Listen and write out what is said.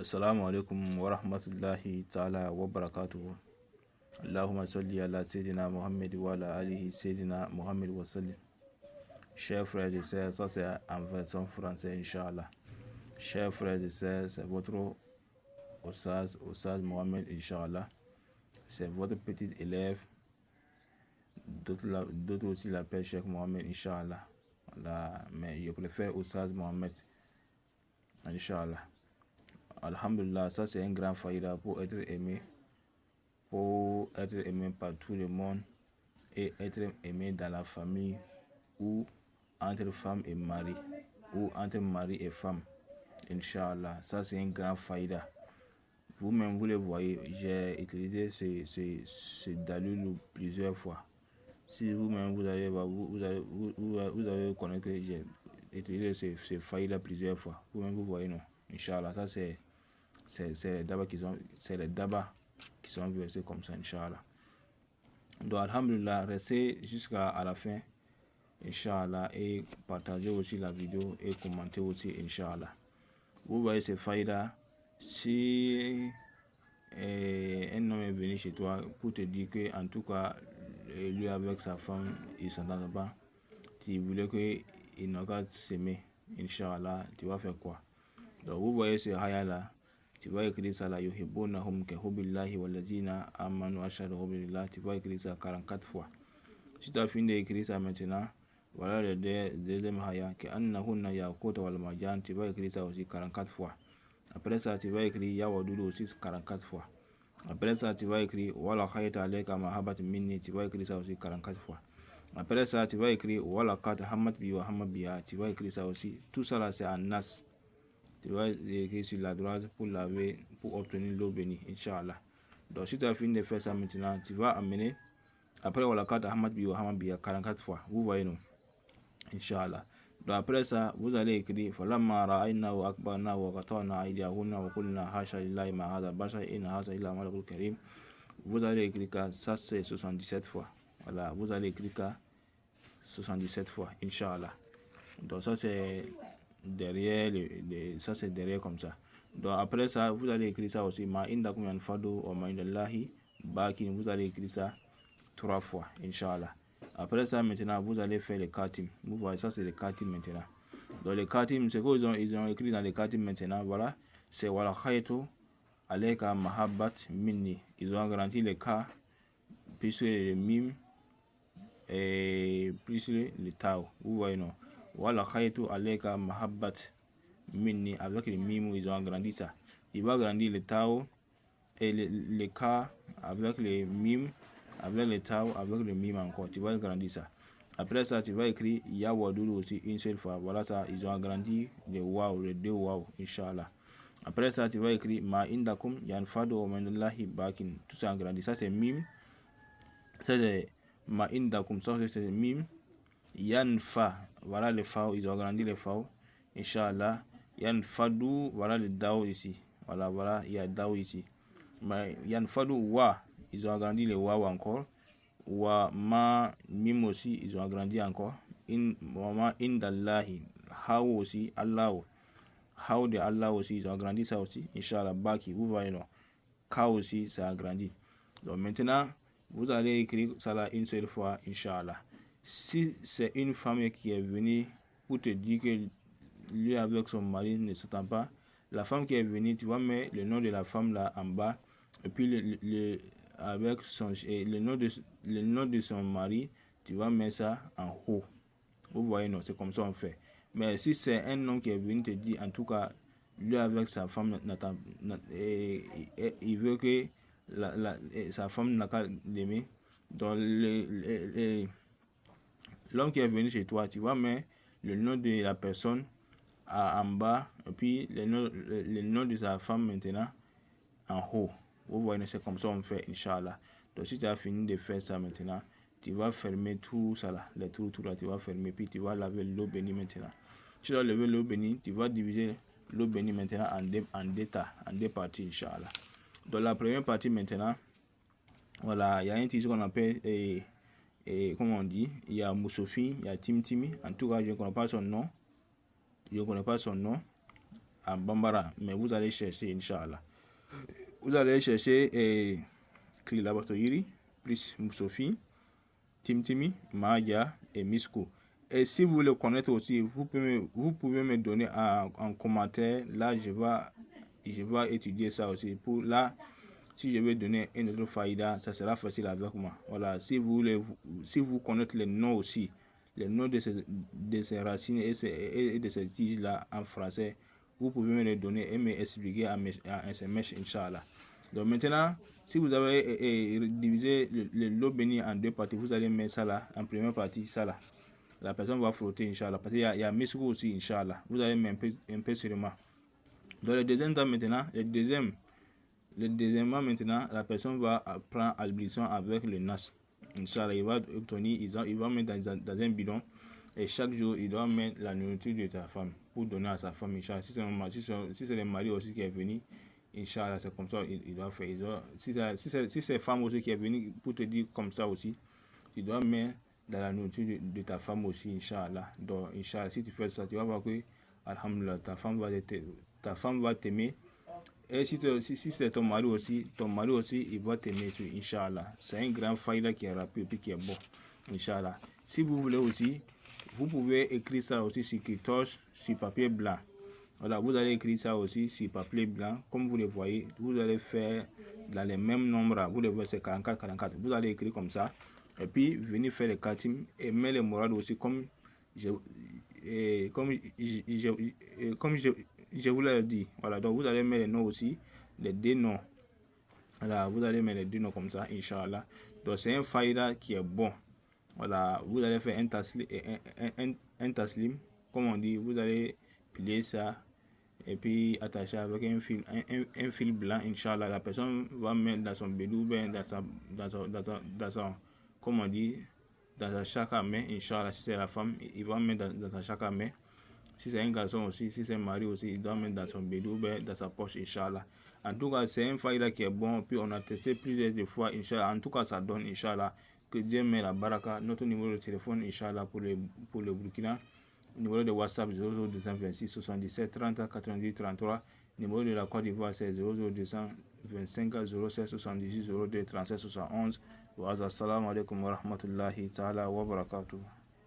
Assalamu alaikum wa rahmatullahi ta'ala wa barakatuhu. Allahumma salli ala Sayyidina Muhammad wa ala alihi Sayyidina Muhammad wa sallim. Chers frères et sœurs, ça c'est en version française, Inch'Allah. Chers frères et sœurs, c'est votre Oustaz Mohamed, Inch'Allah. C'est votre petit élève. D'autres aussi l'appellent Cheikh Mohamed, Inch'Allah. Voilà. Mais je préfère Oustaz Mohamed, Inch'Allah. Alhamdulillah, ça c'est un grand faïda pour être aimé par tout le monde et être aimé dans la famille ou entre femme et mari ou entre mari et femme. Inch'Allah, ça c'est un grand faïda. Vous-même, vous le voyez, j'ai utilisé ce dalil plusieurs fois. Si vous-même vous allez connaître que j'ai utilisé ce faïda plusieurs fois. Vous-même vous voyez, non? Inch'Allah, ça c'est les dabas qui sont versés comme ça, Inch'Allah. Donc, alhamdulillah, restez jusqu'à la fin, Inch'Allah, et partagez aussi la vidéo et commentez aussi, Inch'Allah. Vous voyez ces faïdas, si un homme est venu chez toi pour te dire que, en tout cas, lui avec sa femme, il ne s'entend pas, tu voulais qu'il n'a qu'à s'aimer, Inch'Allah, tu vas faire quoi? Donc, vous voyez ce haya-là. Tu vas écrire ça là, yuhibbunahum ka hubbillahi wallazina amanu ashhadu hubbillah. Tu vas écrire ça 44 fois. Si tu as fini d'écrire ça maintenant, voilà le deuxième haya, que annahunna yaqut wal marjan. Tu vas écrire ça aussi 44 fois. Après ça, tu vas écrire ya wadudu aussi 44 fois. Après ça, tu vas écrire wala khayta alayka mahabbat minni. Tu vas écrire ça aussi 44 fois. Après ça, tu vas écrire wala kat hamad bi wa hamad biha. Tu vas écrire ça aussi. Tout ça là, c'est en nas. Tu vas écrire sur la droite pour laver, pour obtenir l'eau bénie, Inch'Allah. Donc si tu as fini de faire ça maintenant, tu vas amener, après la carte Ahmad Biwa Hamad Biya 44 fois, vous voyez non, Inch'Allah. Donc après ça, vous allez écrire Falamma ra'ayna wa akbarna wa qata'na aydiyahunna wa qulna hasha lillahi ma hadha bashar in hadha illa malakul karim. Vous allez écrire ça, c'est 77 fois. Voilà, vous allez écrire 77 fois, Inch'Allah. Donc ça c'est derrière ça c'est derrière comme ça. Donc après ça, vous allez écrire ça aussi ma indakum yanfadu wa ma indallahi bakin. Vous allez écrire ça 3 fois, Inch'Allah. Après ça, maintenant, vous allez faire les katim. Vous voyez, ça c'est les katim maintenant. Donc les katim, c'est quoi ils ont écrit dans les katim maintenant, voilà. C'est wala khaytu alayka mahabbat minni. Ils ont agrandi les cas, plus le mim et plus le tao. Vous voyez, non? Wala khaytu alayka mahabbat minni. Avec le mim, ils ont agrandi ça. Ils vont agrandir le tao et le cas avec le mim, avec le tao, avec le mim encore. Tu vas agrandir ça. Après ça, tu vas écrire ya wadudu aussi une seule fois. Voilà ça, ils ont agrandi les waw, les deux waw, Inch'Allah. Après ça, tu vas écrire ma indakum yanfadu wa mandallahi bakin. Tout ça agrandi. Ça c'est mim. Ça c'est ma indakum. Ça c'est mim. Yanfa. Voilà les fa. Ils ont agrandi les fa. Inch'Allah. Yanfadu. Voilà le dao ici. Voilà, il y a dao ici. Mais yanfadu wa. Ils ont agrandi les waw encore. Wa ma mim aussi. Ils ont agrandi encore. Ma indallahi. How aussi. Allah. How de Allah aussi, ils ont agrandi ça aussi. Inch'Allah, Baki, vous voyez, non. Ka aussi, ça a grandi. Donc maintenant, vous allez écrire ça là une seule fois, Inch'Allah. Si c'est une femme qui est venue pour te dire que lui avec son mari ne s'entend pas, la femme qui est venue, tu vas mettre le nom de la femme là en bas, et puis avec le nom de son mari, tu vas mettre ça en haut. Vous voyez, non, c'est comme ça on fait. Mais si c'est un homme qui est venu te dire, en tout cas, lui avec sa femme, il veut que sa femme n'a qu'à l'aimer. Donc, l'homme qui est venu chez toi, tu vas mettre le nom de la personne en bas, et puis le nom de sa femme maintenant en haut. Vous voyez, c'est comme ça on fait, Inch'Allah. Donc, si tu as fini de faire ça maintenant, tu vas fermer tout ça là, les trous, tout là, tu vas fermer, puis tu vas laver l'eau bénie maintenant. Tu vas lever l'eau bénie, tu vas diviser l'eau bénie maintenant en deux parties, Inch'Allah. Dans la première partie maintenant, voilà, il y a un titre qu'on appelle, comment on dit, il y a Moussofi, il y a Timtimi. En tout cas, je ne connais pas son nom. à Bambara, mais vous allez chercher, Inch'Allah. Vous allez chercher Clé Laboratory, plus Moussofi, Timtimi, Maja et Misko. Et si vous le connaissez aussi, vous pouvez me donner en commentaire. Là, je vais étudier ça aussi. Pour là, si je vais donner un autre faïda, ça sera facile avec moi. Voilà, si vous connaissez les noms aussi, les noms de ces racines et de ces tiges-là en français, vous pouvez me les donner et m'expliquer en SMS, Inch'Allah. Donc maintenant, si vous avez divisé le lot béni en deux parties, vous allez mettre ça là, en première partie, ça là. La personne va frotter, Inch'Allah. Parce qu'il y a Misko aussi, Inch'Allah. Vous allez mettre un peu seulement. Dans le deuxième temps maintenant, le deuxièmement maintenant, la personne va prendre albisson avec le nas. Inch'Allah, il va obtenir, il va mettre dans un bidon. Et chaque jour, il doit mettre la nourriture de sa femme pour donner à sa femme, Inch'Allah. Si c'est le mari aussi qui est venu, Inch'Allah, c'est comme ça il doit faire. Si c'est femme aussi qui est venue pour te dire comme ça aussi, tu dois mettre dans la nourriture de ta femme aussi, Inch'Allah. Donc, Inch'Allah, si tu fais ça, tu vas voir que, Alhamdulillah, ta femme va t'aimer. Et si c'est ton mari aussi, il va t'aimer, Inch'Allah. C'est un grand faïda qui est rapide et qui est bon, Inch'Allah. Si vous voulez aussi, vous pouvez écrire ça aussi sur Kitosh, sur papier blanc. Voilà, vous allez écrire ça aussi sur papier blanc. Comme vous le voyez, vous allez faire dans les mêmes nombres. Vous le voyez, c'est 44. Vous allez écrire comme ça. Et puis, venez faire les katim et mettre les morales aussi comme je vous l'ai dit. Voilà, donc vous allez mettre les noms aussi, les deux noms. Voilà, vous allez mettre les deux noms comme ça, Inch'Allah. Donc, c'est un faïda qui est bon. Voilà, vous allez faire un taslim, comme on dit, vous allez plier ça et puis attacher avec un fil blanc, Inch'Allah. La personne va mettre dans son bédou, dans son, comme on dit, dans sa chaque main, Inch'Allah. Si c'est la femme, il va mettre dans sa chaque main. Si c'est un garçon aussi, si c'est un mari aussi, il doit mettre dans son bédou, dans sa poche, Inch'Allah. En tout cas, c'est un faïda qui est bon, puis on a testé plusieurs fois, Inch'Allah. En tout cas, ça donne, Inch'Allah. Que Dieu met la baraka. Notre numéro de téléphone, Inch'Allah, pour le Burkina. Numéro de WhatsApp 00226 77 30 90 33. Numéro de la Côte d'Ivoire, c'est 00225 07 78 02 37 71. Wa assalamu alaikum wa rahmatullahi ta'ala wa barakatuh.